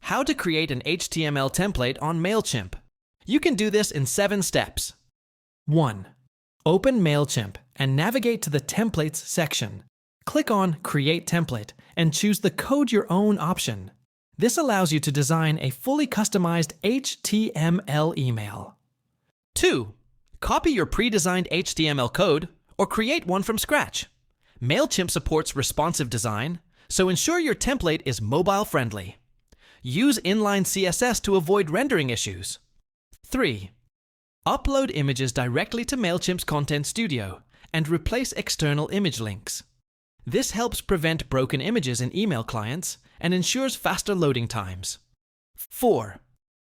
How to create an HTML template on Mailchimp. You can do this in 7 steps. 1. Open Mailchimp and navigate to the Templates section. Click on Create Template and choose the Code Your Own option. This allows you to design a fully customized HTML email. 2. Copy your pre-designed HTML code or create one from scratch. Mailchimp supports responsive design, so ensure your template is mobile-friendly. Use inline CSS to avoid rendering issues. 3. Upload images directly to Mailchimp's Content Studio and replace external image links. This helps prevent broken images in email clients and ensures faster loading times. 4.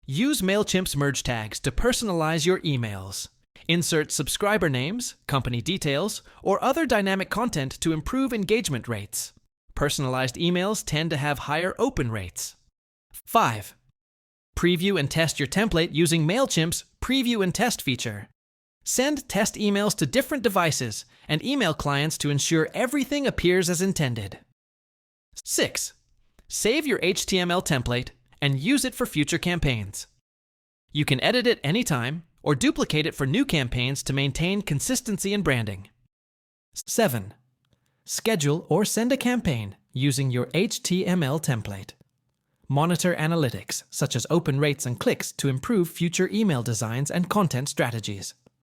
Use Mailchimp's merge tags to personalize your emails. Insert subscriber names, company details, or other dynamic content to improve engagement rates. Personalized emails tend to have higher open rates. 5. Preview and test your template using Mailchimp's Preview and Test feature. Send test emails to different devices and email clients to ensure everything appears as intended. 6. Save your HTML template and use it for future campaigns. You can edit it anytime or duplicate it for new campaigns to maintain consistency in branding. 7. Schedule or send a campaign using your HTML template. Monitor analytics, such as open rates and clicks, to improve future email designs and content strategies.